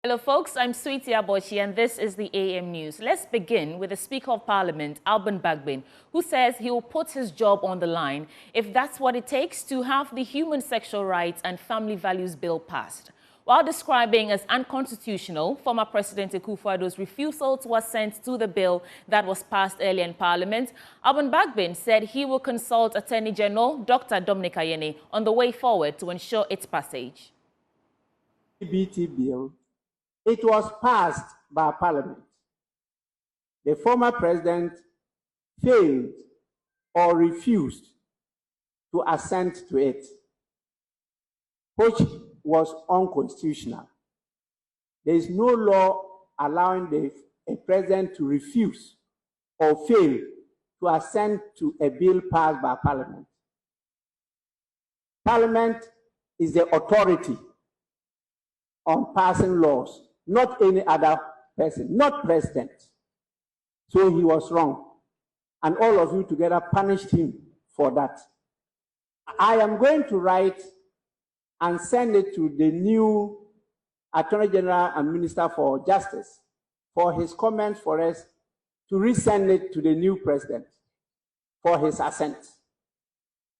Hello folks, I'm Sweetie Abochi and this is the AM News. Let's begin with the Speaker of Parliament, Alban Bagbin, who says he will put his job on the line if that's what it takes to have the Human Sexual Rights and Family Values Bill passed. While describing as unconstitutional former President Akufo-Addo's refusal to assent to the bill that was passed earlier in Parliament, Alban Bagbin said he will consult Attorney General Dr. Dominic Ayeni on the way forward to ensure its passage. BT bill. It was passed by Parliament. The former president failed or refused to assent to it, which was unconstitutional. There is no law allowing a president to refuse or fail to assent to a bill passed by Parliament. Parliament is the authority on passing laws, not any other person, not president. So he was wrong. And all of you together punished him for that. I am going to write and send it to the new Attorney General and Minister for Justice for his comments for us to resend it to the new president for his assent.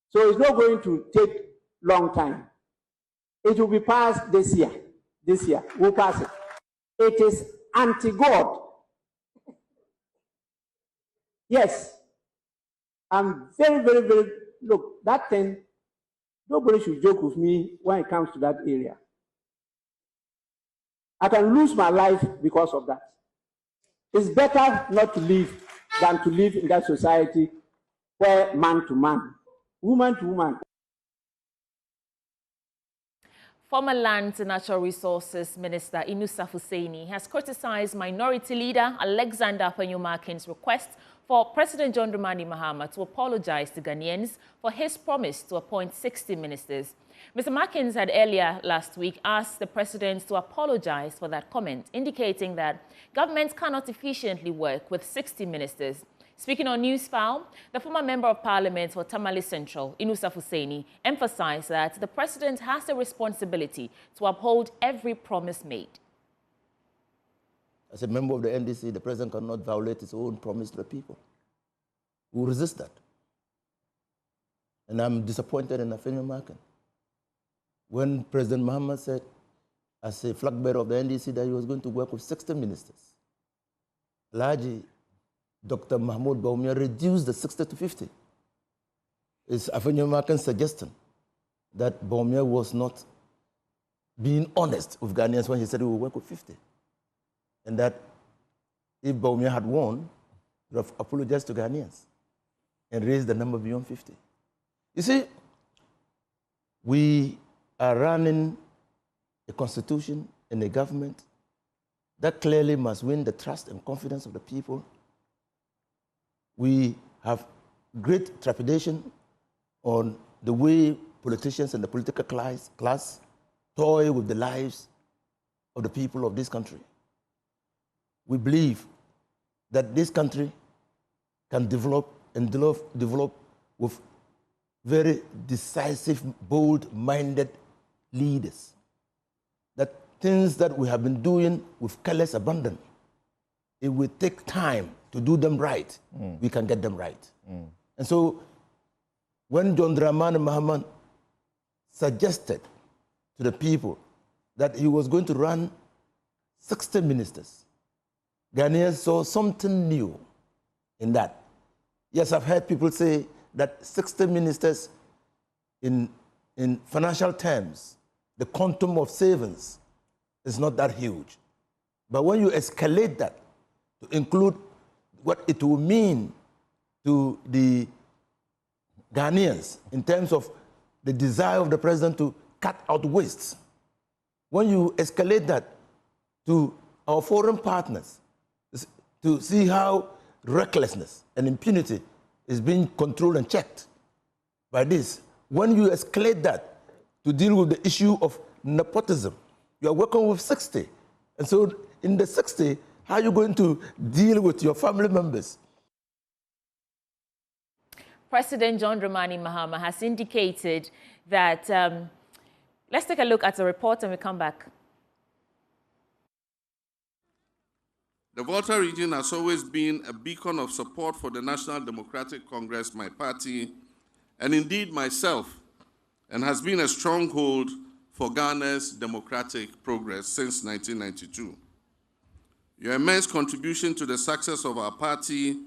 So it's not going to take long time. It will be passed this year. This year, we'll pass it. It is anti-God. Yes. I'm very, look, that thing, nobody should joke with me when it comes to that area. I can lose my life because of that. It's better not to live than to live in that society where man to man, woman to woman. Former Lands and Natural Resources Minister Inusaf Hussaini has criticized Minority Leader Alexander Afenyomarkin's request for President John Dramani Mahama to apologize to Ghanaians for his promise to appoint 60 ministers. Mr. Markins had earlier last week asked the president to apologize for that comment, indicating that government cannot efficiently work with 60 ministers. Speaking on Newsfile, the former Member of Parliament for Tamale Central, Inusaf Hussaini, emphasized that the president has a responsibility to uphold every promise made. As a member of the NDC, the president cannot violate his own promise to the people. We will resist that. And I'm disappointed in Afenyomarkin. When President Mahama said, as a flag bearer of the NDC, that he was going to work with 60 ministers, largely Dr. Mahmoud Bawumia reduced the 60 to 50. It's Afenyomarkin's suggestion that Bawumia was not being honest with Ghanaians when he said he would work with 50. And that if Bawumia had won, he would have apologized to Ghanaians and raised the number beyond 50. You see, we are running a constitution and a government that clearly must win the trust and confidence of the people. We have great trepidation on the way politicians and the political class toy with the lives of the people of this country. We believe that this country can develop with very decisive, bold-minded leaders. That things that we have been doing with careless abandon, it will take time to do them right, we can get them right. And so when John Dramani Mahama suggested to the people that he was going to run 60 ministers, Ghanaians saw something new in that. Yes, I've heard people say that 60 ministers in financial terms, the quantum of savings is not that huge. But when you escalate that to include what it will mean to the Ghanaians in terms of the desire of the president to cut out wastes, when you escalate that to our foreign partners, to see how recklessness and impunity is being controlled and checked by this, when you escalate that to deal with the issue of nepotism, you are working with 60. And so in the 60, how are you going to deal with your family members? President John Dramani Mahama has indicated that, let's take a look at the report and we come back. The Volta region has always been a beacon of support for the National Democratic Congress, my party, and indeed myself, and has been a stronghold for Ghana's democratic progress since 1992. Your immense contribution to the success of our party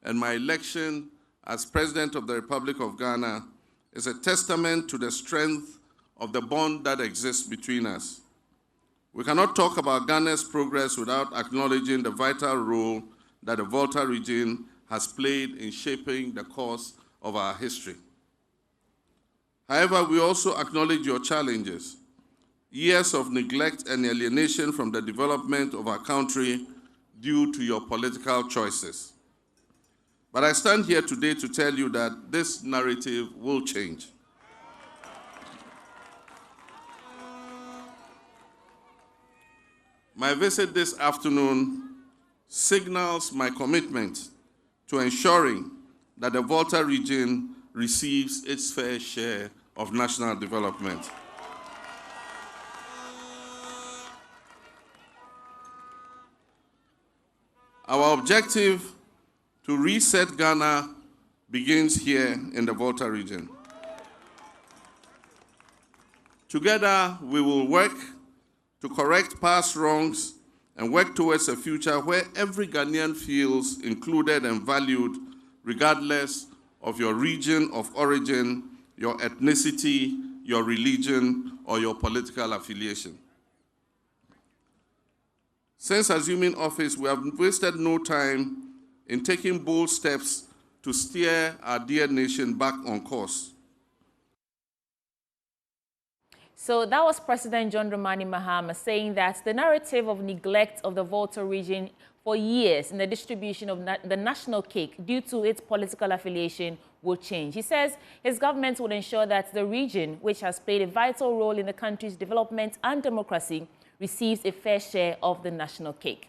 and my election as President of the Republic of Ghana is a testament to the strength of the bond that exists between us. We cannot talk about Ghana's progress without acknowledging the vital role that the Volta region has played in shaping the course of our history. However, we also acknowledge your challenges, years of neglect and alienation from the development of our country due to your political choices. But I stand here today to tell you that this narrative will change. My visit this afternoon signals my commitment to ensuring that the Volta region receives its fair share of national development. Our objective to reset Ghana begins here in the Volta region. Together, we will work to correct past wrongs and work towards a future where every Ghanaian feels included and valued, regardless of your region of origin, your ethnicity, your religion, or your political affiliation. Since assuming office, we have wasted no time in taking bold steps to steer our dear nation back on course. So that was President John Dramani Mahama saying that the narrative of neglect of the Volta region for years in the distribution of the national cake due to its political affiliation will change. He says his government will ensure that the region, which has played a vital role in the country's development and democracy, receives a fair share of the national cake.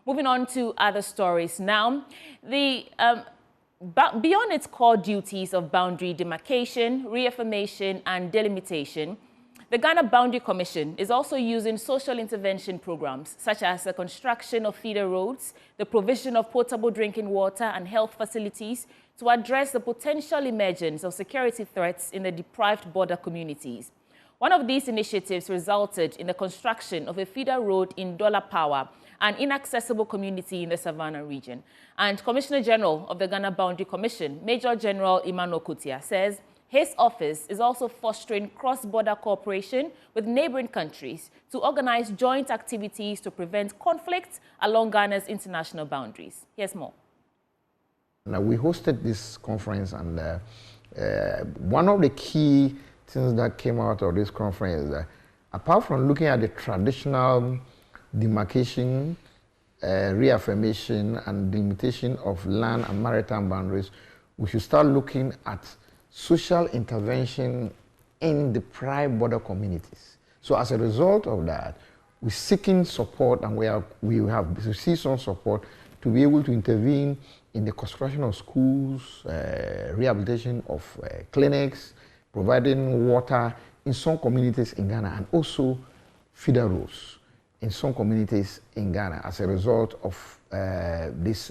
Moving on to other stories now. Beyond its core duties of boundary demarcation, reaffirmation, and delimitation, the Ghana Boundary Commission is also using social intervention programs, such as the construction of feeder roads, the provision of potable drinking water and health facilities, to address the potential emergence of security threats in the deprived border communities. One of these initiatives resulted in the construction of a feeder road in Dollar Power, an inaccessible community in the Savannah region. And Commissioner General of the Ghana Boundary Commission, Major General Emmanuel Kutia, says his office is also fostering cross-border cooperation with neighboring countries to organize joint activities to prevent conflicts along Ghana's international boundaries. Here's more. Now, we hosted this conference, and one of the key things that came out of this conference is that apart from looking at the traditional demarcation, reaffirmation, and delimitation of land and maritime boundaries, we should start looking at social intervention in the deprived border communities. So as a result of that, we're seeking support, and we have received some support to be able to intervene in the construction of schools, rehabilitation of clinics, providing water in some communities in Ghana, and also feeder roads in some communities in Ghana as a result of this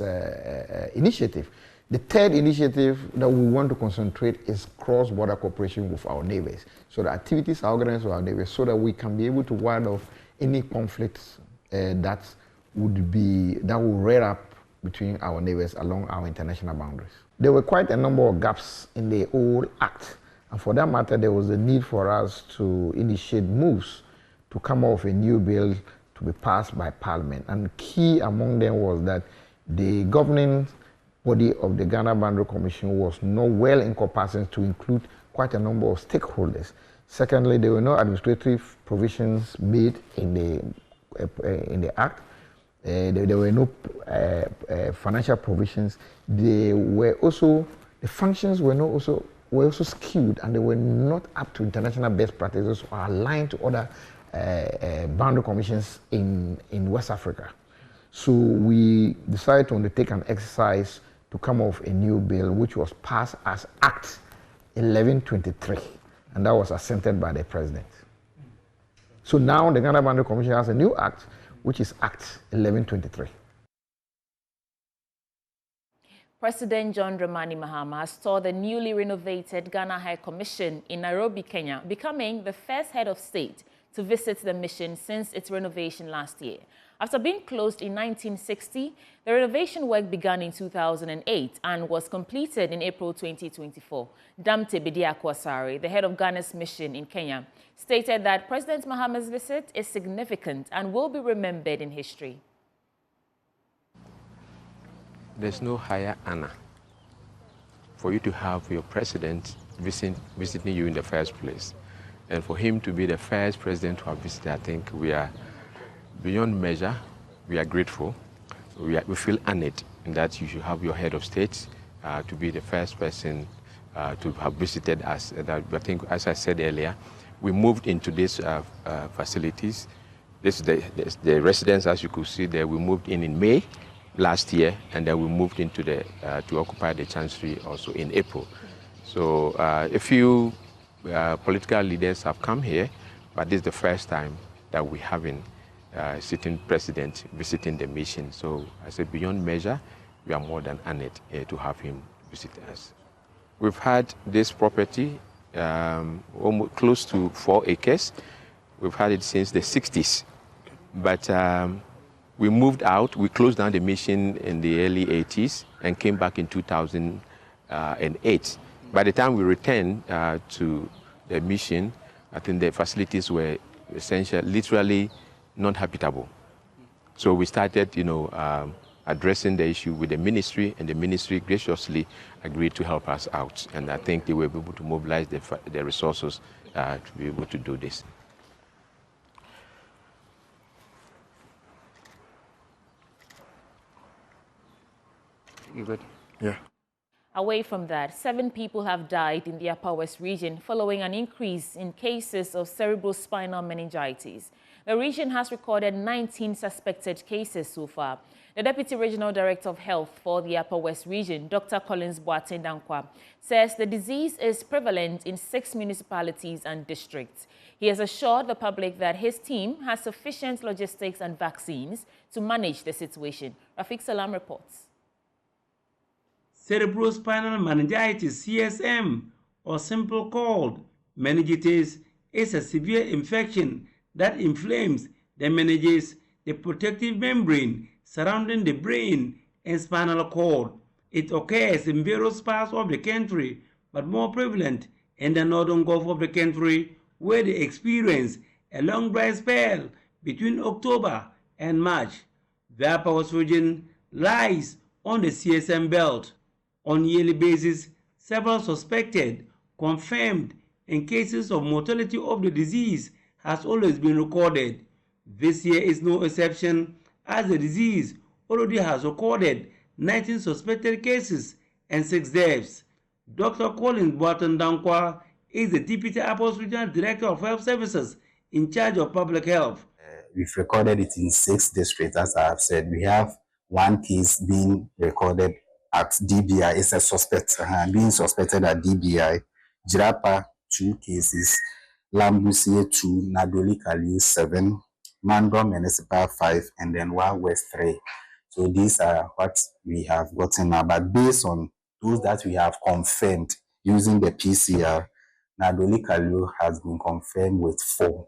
initiative. The third initiative that we want to concentrate is cross-border cooperation with our neighbors. So the activities are organized with our neighbors so that we can be able to ward off any conflicts that will rear up between our neighbors along our international boundaries. There were quite a number of gaps in the old act, and for that matter, there was a need for us to initiate moves to come up with a new bill to be passed by Parliament. And key among them was that the governing body of the Ghana Boundary Commission was not well encompassing to include quite a number of stakeholders. Secondly, there were no administrative provisions made in the act. There were no financial provisions. The functions were also skewed, and they were not up to international best practices or aligned to other boundary commissions in West Africa. So we decided to undertake an exercise to come up with a new bill, which was passed as Act 1123, and that was assented by the President. So now the Ghana Boundary Commission has a new act, which is Act 1123. President John Dramani Mahama has toured the newly renovated Ghana High Commission in Nairobi, Kenya, becoming the first head of state to visit the mission since its renovation last year. After being closed in 1960, the renovation work began in 2008 and was completed in April 2024. Damte Bediako-Asare, the head of Ghana's mission in Kenya, stated that President Mahama's visit is significant and will be remembered in history. There's no higher honor for you to have your president visiting you in the first place. And for him to be the first president to have visited, I think we are beyond measure. We are grateful. We feel honored in that you should have your head of state to be the first person to have visited us. I think, as I said earlier, we moved into these facilities. This is the residence, as you could see there. We moved in May last year, and then we moved into to occupy the chancery also in April. So a few political leaders have come here, but this is the first time that we're having sitting president visiting the mission. So I say beyond measure, we are more than honored to have him visit us. We've had this property almost close to 4 acres. We've had it since the 60s, but we moved out. We closed down the mission in the early 80s and came back in 2008. By the time we returned to the mission, I think the facilities were essentially, literally not habitable. So we started, addressing the issue with the ministry, and the ministry graciously agreed to help us out. And I think they were able to mobilize the resources to be able to do this. You good? Yeah. Away from that, 7 people have died in the Upper West region following an increase in cases of cerebrospinal meningitis. The region has recorded 19 suspected cases so far. The Deputy Regional Director of Health for the Upper West region, Dr. Collins Boateng-Dankwa, says the disease is prevalent in 6 municipalities and districts. He has assured the public that his team has sufficient logistics and vaccines to manage the situation. Rafiq Salam reports. Cerebrospinal meningitis, CSM, or simply called meningitis, is a severe infection that inflames the meninges, the protective membrane surrounding the brain and spinal cord. It occurs in various parts of the country, but more prevalent in the northern Gulf of the country, where they experience a long dry spell between October and March. The Upper West region lies on the CSM belt. On a yearly basis, several suspected, confirmed, and cases of mortality of the disease has always been recorded. This year is no exception, as the disease already has recorded 19 suspected cases and 6 deaths. Dr. Collins Boateng-Dankwa is the Deputy Upper West Regional Director of Health Services in charge of public health. We've recorded it in 6 districts, as I have said. We have 1 case being recorded at DBI. It's a suspect being suspected at DBI. Jirapa 2 cases, Lambusie 2, Nadoli Kaliu 7, Mandom Municipal 5, and then West 3. So these are what we have gotten now. But based on those that we have confirmed using the PCR, Nadoli Kaliu has been confirmed with 4,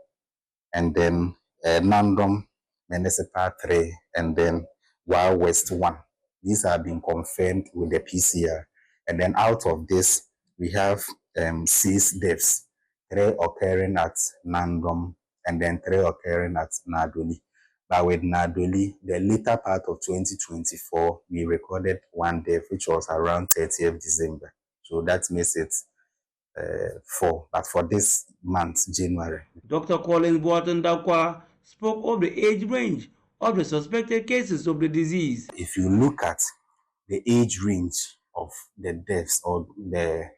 and then Nandom Municipal 3, and then West 1. These have been confirmed with the PCR. And then out of this, we have 6 deaths, 3 occurring at Nandom, and then 3 occurring at Nadoli. But with Nadoli, the later part of 2024, we recorded 1 death, which was around 30th December. So that makes it 4. But for this month, January. Dr. Collins Boateng-Dankwa spoke of the age range of the suspected cases of the disease. If you look at the age range of the deaths, or the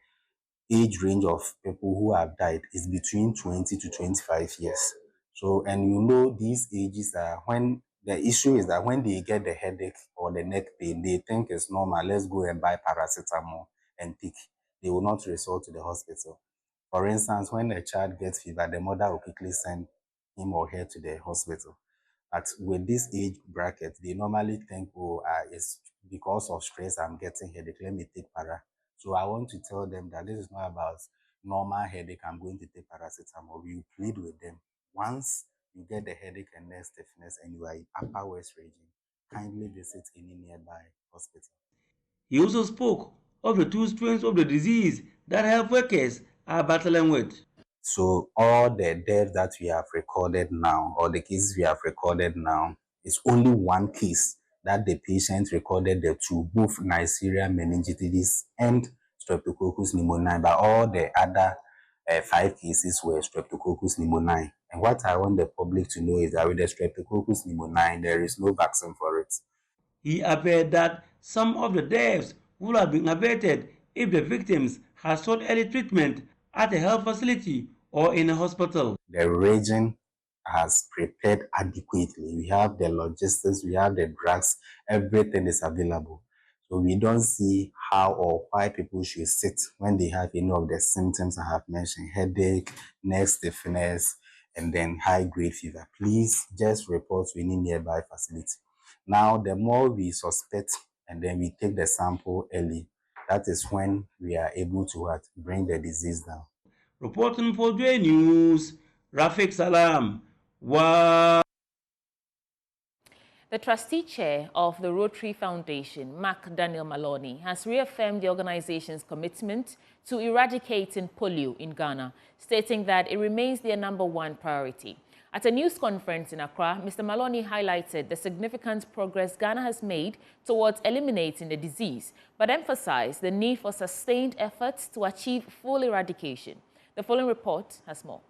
age range of people who have died, is between 20 to 25 years. So, and these ages are when the issue is that when they get the headache or the neck pain, they think it's normal. Let's go and buy paracetamol and take. They will not resort to the hospital. For instance, when a child gets fever, the mother will quickly send him or her to the hospital. But with this age bracket, they normally think, oh, it's because of stress I'm getting headache, let me take para. So I want to tell them that this is not about normal headache, I'm going to take paracetamol. We plead with them. Once you get the headache and neck stiffness and you are in Upper West Region, kindly visit any nearby hospital. He also spoke of the two strains of the disease that health workers are battling with. So all the deaths that we have recorded now, or the cases we have recorded now, is only one case that the patient recorded the two, both Neisseria meningitis and Streptococcus pneumoniae, but all the other 5 cases were Streptococcus pneumoniae. And what I want the public to know is that with the Streptococcus pneumoniae, there is no vaccine for it. He averred that some of the deaths would have been averted if the victims had sought early treatment at a health facility or in a hospital. The region has prepared adequately. We have the logistics, we have the drugs, everything is available. So we don't see how or why people should sit when they have any of the symptoms I have mentioned, headache, neck stiffness, and then high-grade fever. Please just report to any nearby facility. Now, the more we suspect and then we take the sample early, that is when we are able to bring the disease down. Reporting for J News, Rafiq Salam. Wow. The trustee chair of the Rotary Foundation, Mark Daniel Maloney, has reaffirmed the organization's commitment to eradicating polio in Ghana, stating that it remains their #1 priority. At a news conference in Accra, Mr. Maloney highlighted the significant progress Ghana has made towards eliminating the disease, but emphasized the need for sustained efforts to achieve full eradication. The following report has more.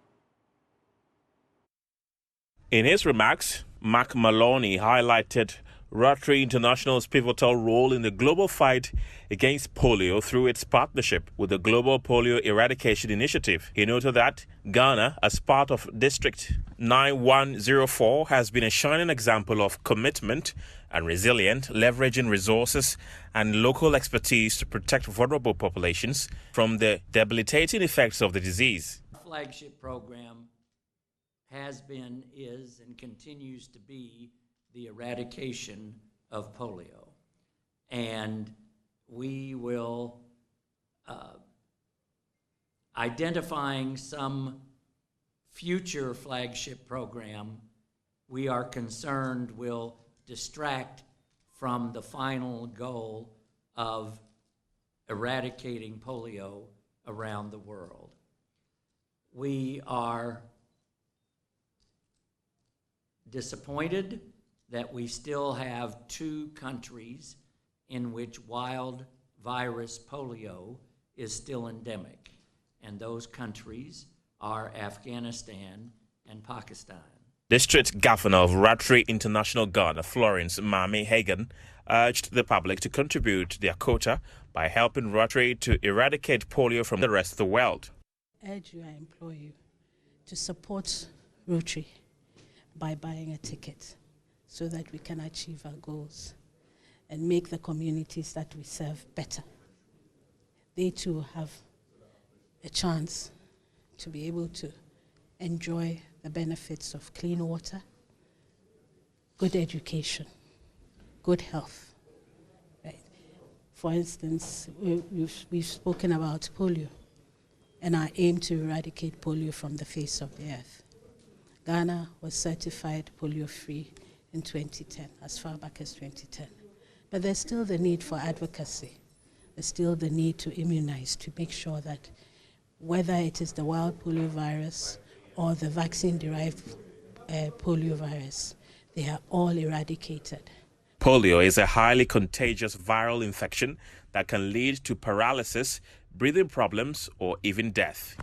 In his remarks, Mark Maloney highlighted Rotary International's pivotal role in the global fight against polio through its partnership with the Global Polio Eradication Initiative. He noted that Ghana, as part of District 9104, has been a shining example of commitment and resilient, leveraging resources and local expertise to protect vulnerable populations from the debilitating effects of the disease. Our flagship program has been, is, and continues to be the eradication of polio. And we will, identifying some future flagship program, we are concerned will distract from the final goal of eradicating polio around the world. We are disappointed that we still have 2 countries in which wild virus polio is still endemic, and those countries are Afghanistan and Pakistan. District Governor of Rotary International Ghana, Florence Mami Hagan, urged the public to contribute their quota by helping Rotary to eradicate polio from the rest of the world. I urge you, I implore you to support Rotary by buying a ticket so that we can achieve our goals and make the communities that we serve better. They too have a chance to be able to enjoy the benefits of clean water, good education, good health. Right? For instance, we've spoken about polio and our aim to eradicate polio from the face of the earth. Ghana was certified polio-free in 2010, as far back as 2010. But there's still the need for advocacy. There's still the need to immunize, to make sure that whether it is the wild polio virus or the vaccine-derived polio virus, they are all eradicated. Polio is a highly contagious viral infection that can lead to paralysis, breathing problems, or even death.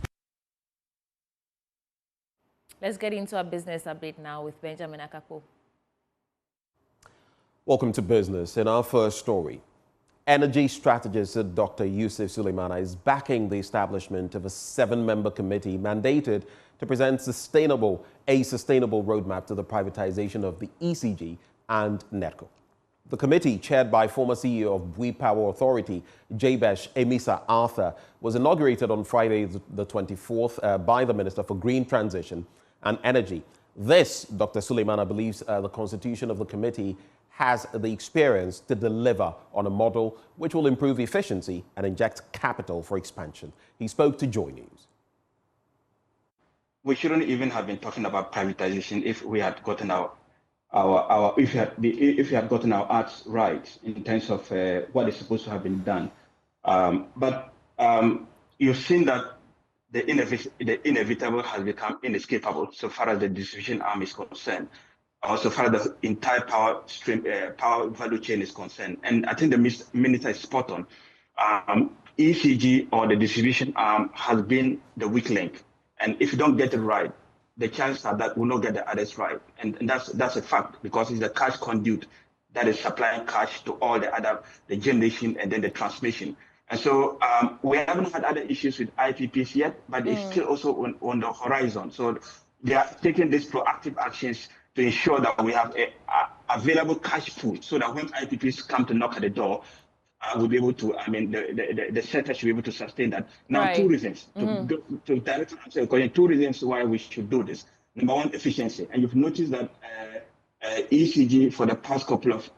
Let's get into our business update now with Benjamin Akapo. Welcome to Business. In our first story, energy strategist Dr. Yusuf Suleimana is backing the establishment of a 7-member committee mandated to present a sustainable roadmap to the privatization of the ECG and NETCO. The committee, chaired by former CEO of Bui Power Authority, Jabesh Emisa Arthur, was inaugurated on Friday the 24th by the Minister for Green Transition and Energy, This, Dr. Suleimana believes the constitution of the committee has the experience to deliver on a model which will improve efficiency and inject capital for expansion. He spoke to Joy News. We shouldn't even have been talking about privatization if we had gotten if we had gotten our acts right in terms of what is supposed to have been done. But you've seen that the inevitable has become inescapable so far as the distribution arm is concerned, so far as the entire power value chain is concerned. And I think the minister is spot on. ECG, or the distribution arm, has been the weak link. And if you don't get it right, the chances are that we'll not get the others right. And that's a fact, because it's the cash conduit that is supplying cash to all the generation and then the transmission. And so we haven't had other issues with IPPs yet, but it's still also on the horizon. So they are taking these proactive actions to ensure that we have a available cash pool, so that when IPPs come to knock at the door, we'll be able to, the sector should be able to sustain that. Now, two reasons, to directly answer your question, two reasons why we should do this. Number one, efficiency. And you've noticed that ECG for the past couple of,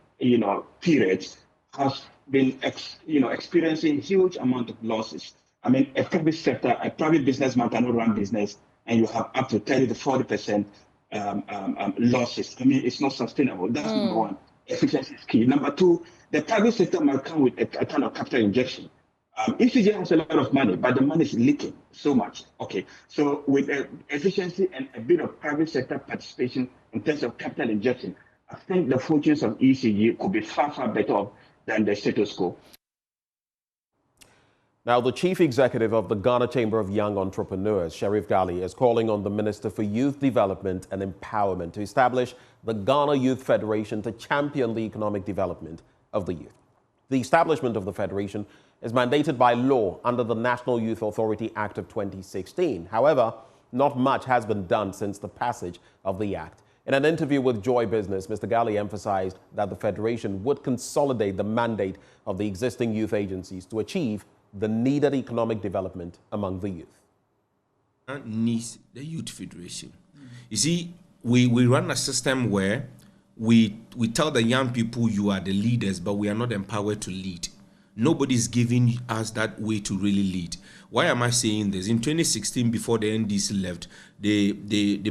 periods has been, experiencing huge amount of losses. I mean, a private businessman cannot run business, and you have up to 30 to 40% losses. I mean, it's not sustainable. That's number one. Efficiency is key. Number two, the private sector might come with a kind of capital injection. ECG has a lot of money, but the money is leaking so much. Okay, so with efficiency and a bit of private sector participation in terms of capital injection, I think the fortunes of ECG could be far, far better than the status quo. Now, the chief executive of the Ghana Chamber of Young Entrepreneurs, Sharif Gali, is calling on the Minister for Youth Development and Empowerment to establish the Ghana Youth Federation to champion the economic development of the youth. The establishment of the federation is mandated by law under the National Youth Authority Act of 2016. However, not much has been done since the passage of the act. In an interview with Joy Business, Mr. Gali emphasized that the federation would consolidate the mandate of the existing youth agencies to achieve the needed economic development among the youth. Needs the Youth Federation. You see, we run a system where we tell the young people you are the leaders, but we are not empowered to lead. Nobody's giving us that way to really lead. Why am I saying this? In 2016, before the NDC left, they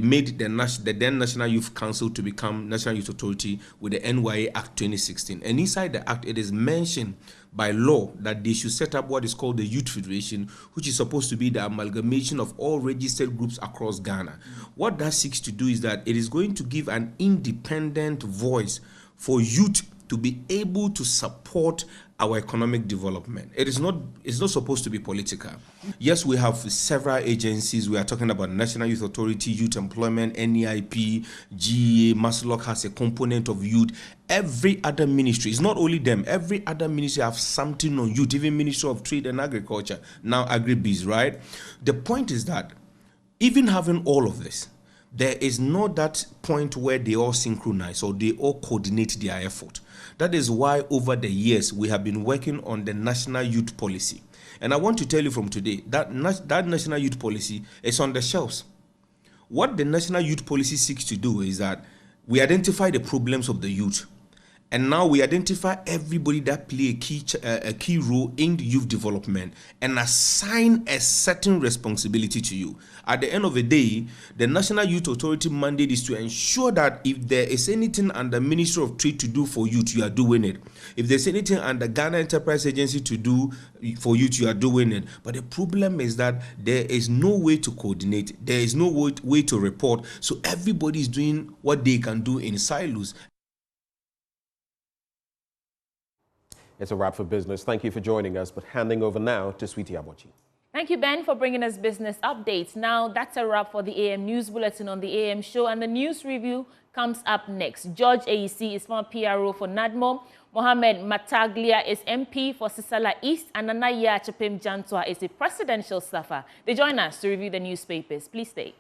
made the then National Youth Council to become National Youth Authority with the NYA Act 2016. And inside the act, it is mentioned by law that they should set up what is called the Youth Federation, which is supposed to be the amalgamation of all registered groups across Ghana. What that seeks to do is that it is going to give an independent voice for youth to be able to support our economic development. It's not supposed to be political. Yes, we have several agencies. We are talking about National Youth Authority, Youth Employment, NEIP, GEA, Maslok has a component of youth. Every other ministry, it's not only them, every other ministry have something on youth, even Ministry of Trade and Agriculture, now Agribiz, right? The point is that even having all of this, there is not that point where they all synchronize or they all coordinate their effort. That is why over the years we have been working on the National Youth Policy. And I want to tell you from today that that National Youth Policy is on the shelves. What the National Youth Policy seeks to do is that we identify the problems of the youth. And now we identify everybody that play a key role in the youth development and assign a certain responsibility to you. At the end of the day, the National Youth Authority mandate is to ensure that if there is anything under Ministry of Trade to do for youth, you are doing it. If there's anything under Ghana Enterprise Agency to do for youth, you are doing it. But the problem is that there is no way to coordinate. There is no way to report. So everybody is doing what they can do in silos. It's a wrap for business. Thank you for joining us, but handing over now to Sweetie Abochi. Thank you, Ben, for bringing us business updates. Now, that's a wrap for the AM News Bulletin on the AM show, and the news review comes up next. George AEC is former PRO for NADMO. Mohamed Mataglia is MP for Sisala East, and Anaya Chapim Jantwa is a presidential staffer. They join us to review the newspapers. Please stay.